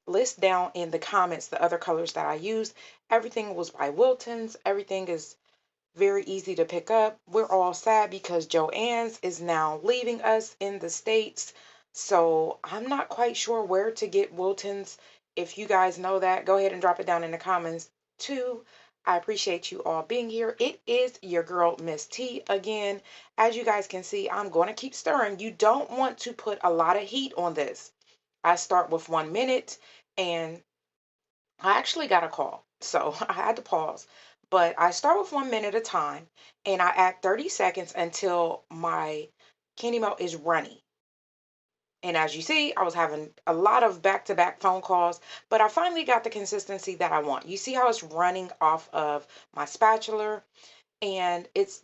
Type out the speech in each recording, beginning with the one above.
List down in the comments the other colors that I used. Everything was by Wilton's. Everything is very easy to pick up. We're all sad because Joann's is now leaving us in the States. So I'm not quite sure where to get Wilton's. If you guys know that, go ahead and drop it down in the comments too. I appreciate you all being here. It is your girl, Miss T, again. As you guys can see, I'm going to keep stirring. You don't want to put a lot of heat on this. I start with 1 minute, and I actually got a call, so I had to pause. But I start with 1 minute at a time, and I add 30 seconds until my candy melt is runny. And as you see, I was having a lot of back-to-back phone calls, but I finally got the consistency that I want. You see how it's running off of my spatula, and it's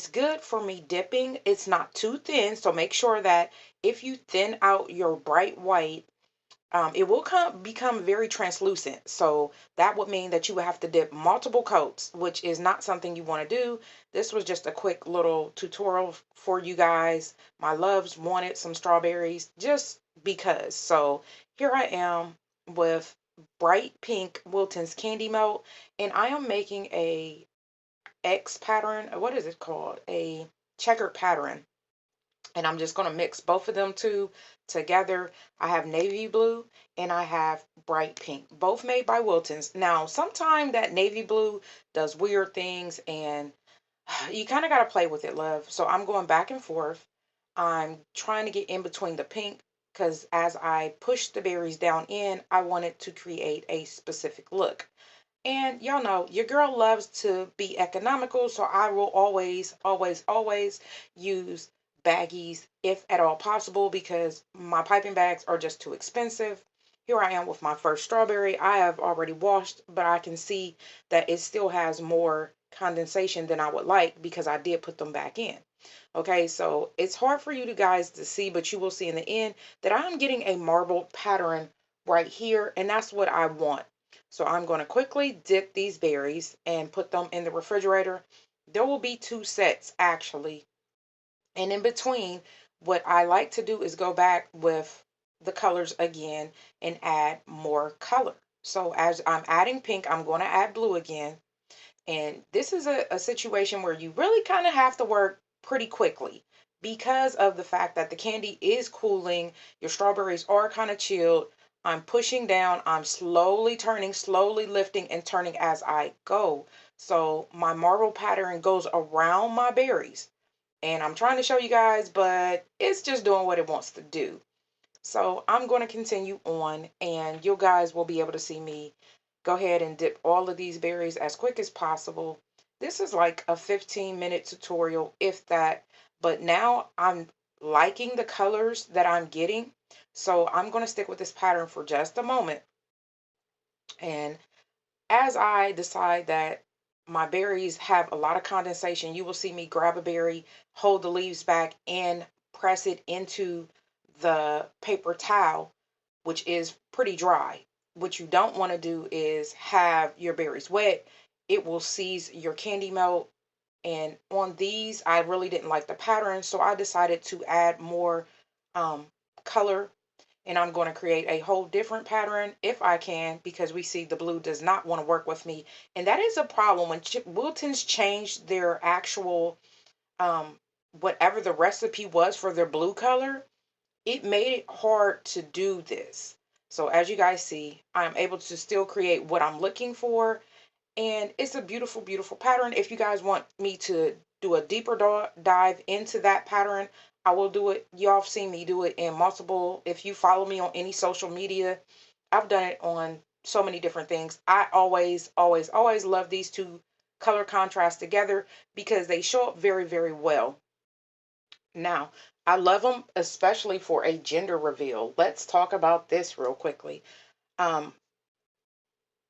good for me dipping. It's not too thin, so make sure that if you thin out your bright white, it will become very translucent. So that would mean that you would have to dip multiple coats, which is not something you want to do. This was just a quick little tutorial for you guys. My loves wanted some strawberries just because. So here I am with bright pink Wilton's candy melt, and I am making a X pattern. What is it called? A checkered pattern, and I'm just going to mix both of them two together. I have navy blue and I have bright pink, both made by Wilton's. Now, sometimes that navy blue does weird things, and you kind of got to play with it, love. So I'm going back and forth. I'm trying to get in between the pink because as I push the berries down in, I wanted to create a specific look. And y'all know your girl loves to be economical, so I will always, always, always use baggies if at all possible because my piping bags are just too expensive. Here I am with my first strawberry. I have already washed, but I can see that it still has more condensation than I would like because I did put them back in. Okay, so it's hard for you guys to see, but you will see in the end that I'm getting a marble pattern right here, and that's what I want. So I'm going to quickly dip these berries and put them in the refrigerator. There will be two sets actually. And in between, what I like to do is go back with the colors again and add more color. So as I'm adding pink, I'm going to add blue again. And this is a situation where you really kind of have to work pretty quickly because of the fact that the candy is cooling. Your strawberries are kind of chilled. I'm pushing down. I'm slowly turning, slowly lifting and turning as I go. So my marble pattern goes around my berries. And I'm trying to show you guys, but it's just doing what it wants to do. So I'm going to continue on, and you guys will be able to see me go ahead and dip all of these berries as quick as possible. This is like a 15-minute tutorial, if that, but now I'm liking the colors that I'm getting. So I'm going to stick with this pattern for just a moment. And as I decide that my berries have a lot of condensation, you will see me grab a berry, hold the leaves back, and press it into the paper towel, which is pretty dry. What you don't want to do is have your berries wet. It will seize your candy melt. And on these, I really didn't like the pattern, so I decided to add more color, and I'm going to create a whole different pattern if I can, because we see the blue does not want to work with me. And that is a problem when Wilton's changed their actual, um, whatever the recipe was for their blue color, it made it hard to do this. So as you guys see, I'm able to still create what I'm looking for. And it's a beautiful, beautiful pattern. If you guys want me to do a deeper dive into that pattern, I will do it. Y'all have seen me do it in multiple. If you follow me on any social media, I've done it on so many different things. I always, always, always love these two color contrasts together because they show up very, very well. Now, I love them especially for a gender reveal. Let's talk about this real quickly. Um,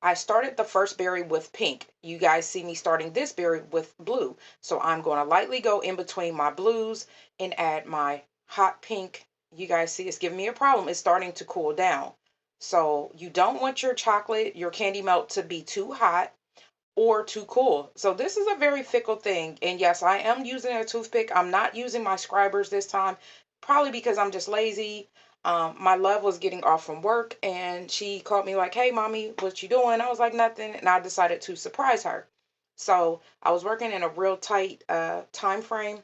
I started the first berry with pink. You guys see me starting this berry with blue. So I'm going to lightly go in between my blues and add my hot pink. You guys see it's giving me a problem. It's starting to cool down. So you don't want your chocolate, your candy melt to be too hot or too cool. So this is a very fickle thing. And yes, I am using a toothpick. I'm not using my scribers this time, probably because I'm just lazy. My love was getting off from work and she called me like, "Hey, mommy, what you doing?" I was like, "Nothing." And I decided to surprise her. So I was working in a real tight time frame.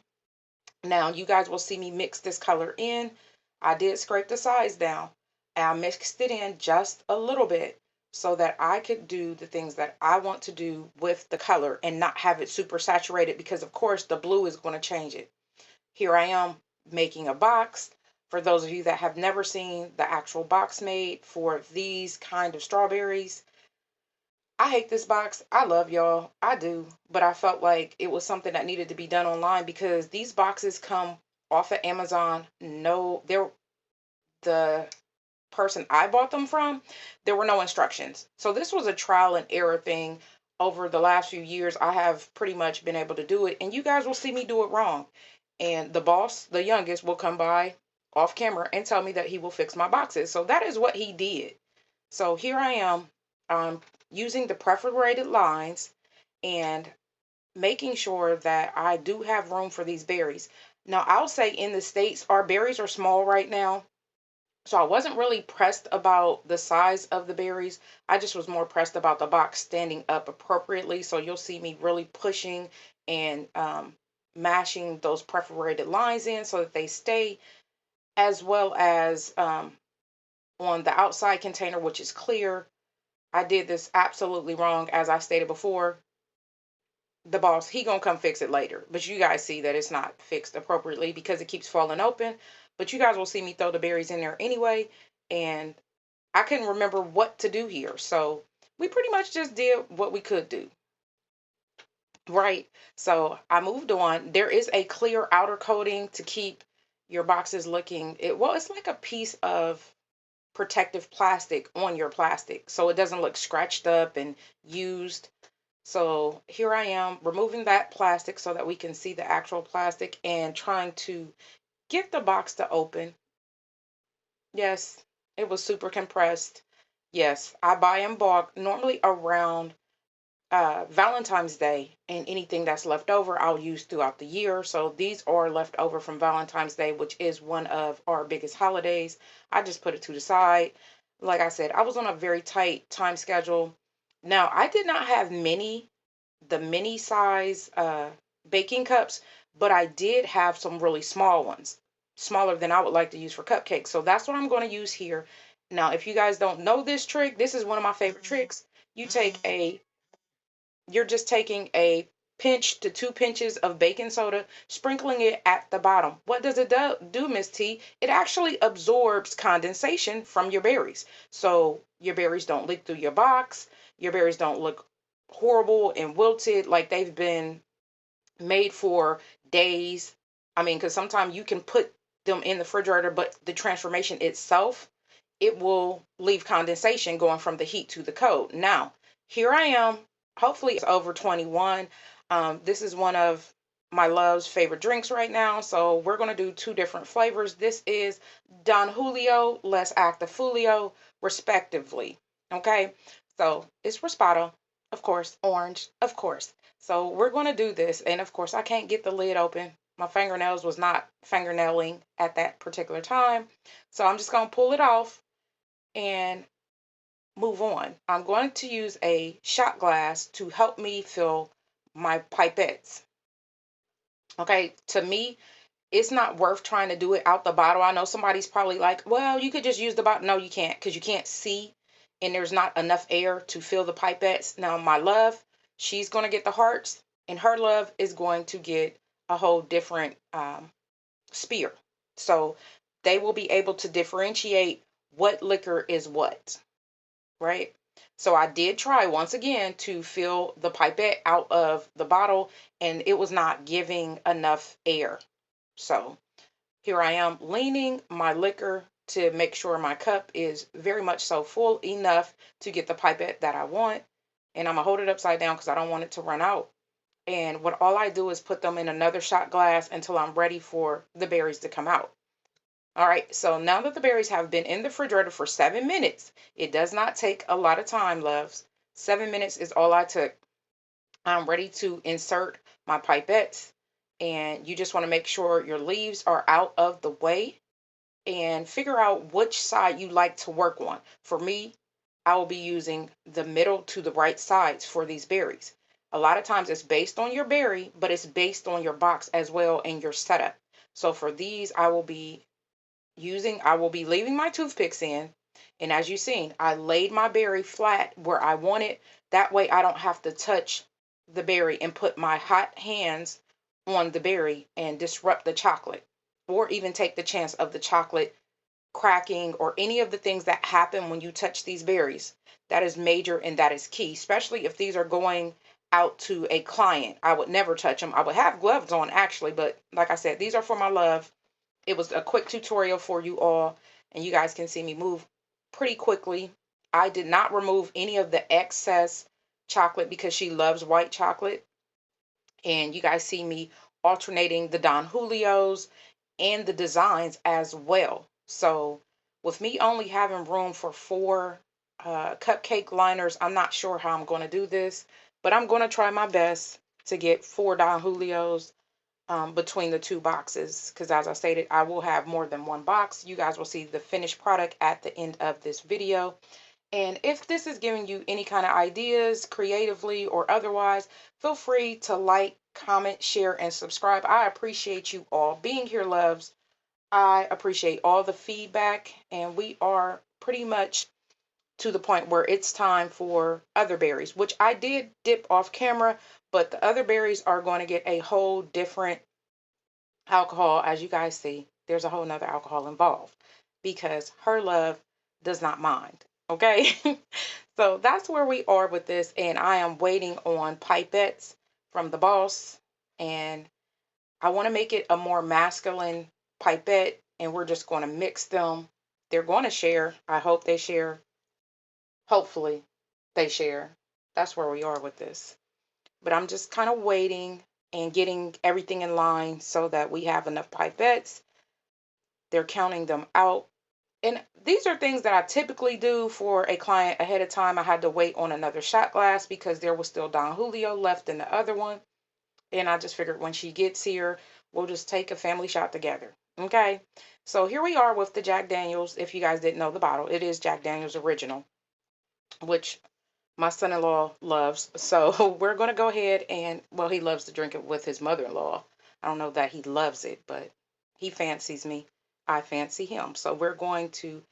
Now you guys will see me mix this color in. I did scrape the sides down and I mixed it in just a little bit so that I could do the things that I want to do with the color and not have it super saturated, because of course the blue is going to change it. Here I am making a box. For those of you that have never seen the actual box made for these kind of strawberries, I hate this box. I love y'all. I do. But I felt like it was something that needed to be done online because these boxes come off of Amazon. No, the person I bought them from, there were no instructions. So this was a trial and error thing. Over the last few years, I have pretty much been able to do it, and you guys will see me do it wrong. And the boss, the youngest, will come by off camera and tell me that he will fix my boxes. So that is what he did. So here I am, using the perforated lines and making sure that I do have room for these berries. Now, I'll say in the States, our berries are small right now. So I wasn't really pressed about the size of the berries. I just was more pressed about the box standing up appropriately. So you'll see me really pushing and mashing those perforated lines in so that they stay, as well as on the outside container, which is clear. I did this absolutely wrong, as I stated before. The boss, he gonna come fix it later, but you guys see that it's not fixed appropriately because it keeps falling open. But you guys will see me throw the berries in there anyway, and I couldn't remember what to do here, so we pretty much just did what we could do, right? So I moved on. There is a clear outer coating to keep your boxes looking, well, it's like a piece of protective plastic on your plastic so it doesn't look scratched up and used. So here I am removing that plastic so that we can see the actual plastic and trying to get the box to open. Yes, it was super compressed. Yes, I buy in bulk normally around Valentine's Day, and anything that's left over I'll use throughout the year. So these are left over from Valentine's Day, which is one of our biggest holidays. I just put it to the side. Like I said, I was on a very tight time schedule. Now, I did not have the mini size baking cups, but I did have some really small ones, smaller than I would like to use for cupcakes. So that's what I'm going to use here. Now, if you guys don't know this trick, this is one of my favorite tricks. You take you're just taking a pinch to 2 pinches of baking soda, sprinkling it at the bottom. What does it do, Miss T? It actually absorbs condensation from your berries. So your berries don't leak through your box. Your berries don't look horrible and wilted like they've been made for days. I mean, because sometimes you can put them in the refrigerator, but the transformation itself, it will leave condensation going from the heat to the cold. Now, here I am. Hopefully, it's over 21. This is one of my love's favorite drinks right now. So we're going to do two different flavors. This is Don Julio, Les Actifulio, respectively. Okay. So it's Rosado, of course, orange, of course. So we're going to do this. And of course, I can't get the lid open. My fingernails was not fingernailing at that particular time. So I'm just going to pull it off and move on. I'm going to use a shot glass to help me fill my pipettes. Okay, to me, it's not worth trying to do it out the bottle. I know somebody's probably like, well, you could just use the bottle. No, you can't, because you can't see and there's not enough air to fill the pipettes. Now, my love, she's going to get the hearts, and her love is going to get a whole different spear. So they will be able to differentiate what liquor is what, right? So I did try once again to fill the pipette out of the bottle, and it was not giving enough air. So here I am leaning my liquor to make sure my cup is very much so full enough to get the pipette that I want. And I'm gonna hold it upside down because I don't want it to run out. And what all I do is put them in another shot glass until I'm ready for the berries to come out. All right, so now that the berries have been in the refrigerator for 7 minutes, it does not take a lot of time, loves. 7 minutes is all I took. I'm ready to insert my pipettes, and you just want to make sure your leaves are out of the way. and figure out which side you like to work on. For me, I will be using the middle to the right sides for these berries. A lot of times it's based on your berry, but it's based on your box as well and your setup. So for these, I will be leaving my toothpicks in. And as you've seen, I laid my berry flat where I want it. That way I don't have to touch the berry and put my hot hands on the berry and disrupt the chocolate, or even take the chance of the chocolate cracking or any of the things that happen when you touch these berries. That is major and that is key, especially if these are going out to a client. I would never touch them. I would have gloves on actually, but like I said, these are for my love. It was a quick tutorial for you all, and you guys can see me move pretty quickly. I did not remove any of the excess chocolate because she loves white chocolate. And you guys see me alternating the Don Julios and the designs as well. So with me only having room for 4 cupcake liners, I'm not sure how I'm going to do this, but I'm going to try my best to get 4 Don Julios between the 2 boxes, because as I stated, I will have more than 1 box. You guys will see the finished product at the end of this video. And if this is giving you any kind of ideas creatively or otherwise, feel free to like, comment, share, and subscribe. I appreciate you all being here, loves. I appreciate all the feedback, and we are pretty much to the point where it's time for other berries, which I did dip off camera, but the other berries are going to get a whole different alcohol. As you guys see, there's a whole nother alcohol involved because her love does not mind. Okay. So that's where we are with this. And I am waiting on pipettes from the boss. And I want to make it a more masculine pipette. And we're just going to mix them. They're going to share. I hope they share. Hopefully they share. That's where we are with this. But I'm just kind of waiting and getting everything in line so that we have enough pipettes. They're counting them out. And these are things that I typically do for a client ahead of time. I had to wait on another shot glass because there was still Don Julio left in the other one. And I just figured when she gets here, we'll just take a family shot together. Okay. So here we are with the Jack Daniels. If you guys didn't know the bottle, it is Jack Daniels Original, which my son-in-law loves. So we're going to go ahead and, well, he loves to drink it with his mother-in-law. I don't know that he loves it, but he fancies me. I fancy him. So we're going to,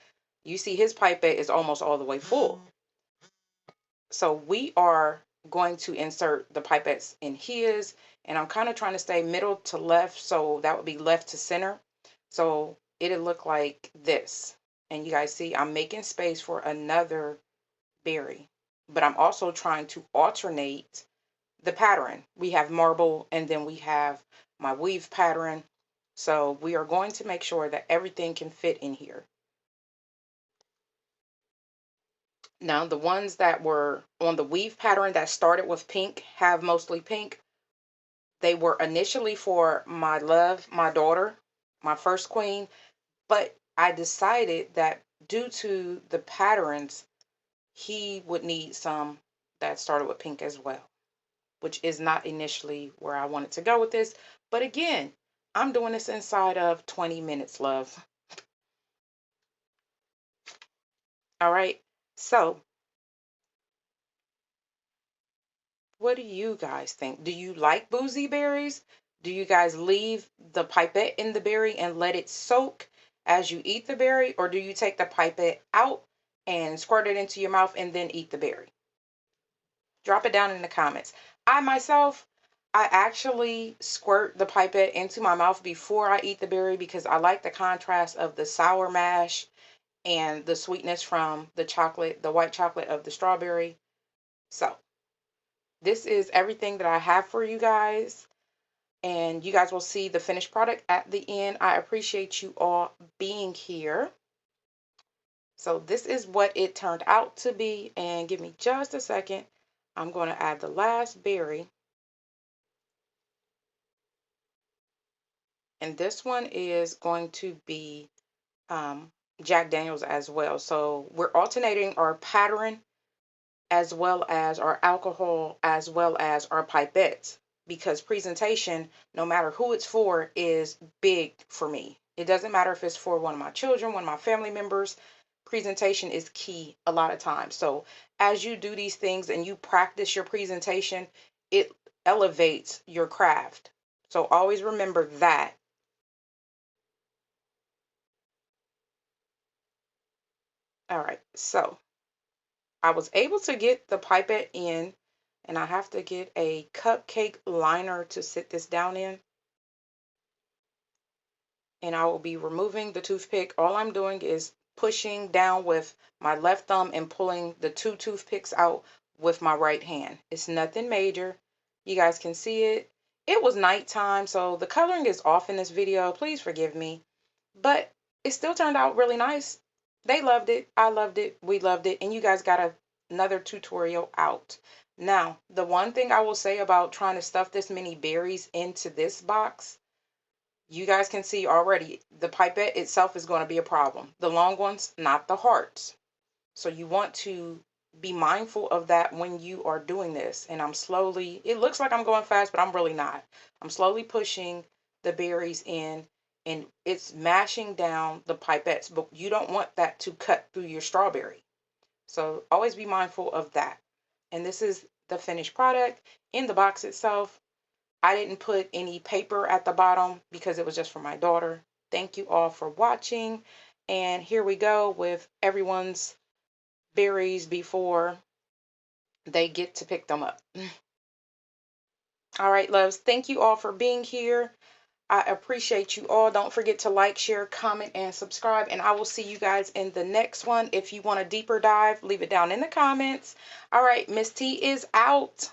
you see his pipette is almost all the way full. So we are going to insert the pipettes in his, and I'm kind of trying to stay middle to left. So that would be left to center. So it'll look like this. And you guys see, I'm making space for another berry, but I'm also trying to alternate the pattern. We have marble and then we have my weave pattern. So we are going to make sure that everything can fit in here. Now, the ones that were on the weave pattern that started with pink have mostly pink. They were initially for my love, my daughter, my first queen, but I decided that due to the patterns, he would need some that started with pink as well, which is not initially where I wanted to go with this. But again, I'm doing this inside of 20 minutes, love. All right. So what do you guys think? Do you like boozy berries? Do you guys leave the pipette in the berry and let it soak as you eat the berry? Or do you take the pipette out and squirt it into your mouth and then eat the berry? Drop it down in the comments. I actually squirt the pipette into my mouth before I eat the berry because I like the contrast of the sour mash and the sweetness from the chocolate, the white chocolate of the strawberry. So this is everything that I have for you guys. And you guys will see the finished product at the end. I appreciate you all being here. So this is what it turned out to be. And give me just a second. I'm going to add the last berry. And this one is going to be Jack Daniels as well. So we're alternating our pattern as well as our alcohol as well as our pipettes, because presentation, no matter who it's for, is big for me. It doesn't matter if it's for one of my children, one of my family members. Presentation is key a lot of times. So as you do these things and you practice your presentation, it elevates your craft. So always remember that. All right, so I was able to get the pipette in, and I have to get a cupcake liner to sit this down in. And I will be removing the toothpick. All I'm doing is pushing down with my left thumb and pulling the two toothpicks out with my right hand. It's nothing major. You guys can see it. It was nighttime, so the coloring is off in this video. Please forgive me. But it still turned out really nice. They loved it. I loved it. We loved it. And you guys got another tutorial out. Now, the one thing I will say about trying to stuff this many berries into this box, you guys can see already the pipette itself is going to be a problem. The long ones, not the hearts. So you want to be mindful of that when you are doing this. And I'm slowly, it looks like I'm going fast, but I'm really not. I'm slowly pushing the berries in, and it's mashing down the pipettes, but you don't want that to cut through your strawberry. So always be mindful of that. And this is the finished product. In the box itself, I didn't put any paper at the bottom because it was just for my daughter. Thank you all for watching. And here we go with everyone's berries before they get to pick them up. All right, loves. Thank you all for being here. I appreciate you all. Don't forget to like, share, comment, and subscribe. And I will see you guys in the next one. If you want a deeper dive, leave it down in the comments. All right, Miss T is out.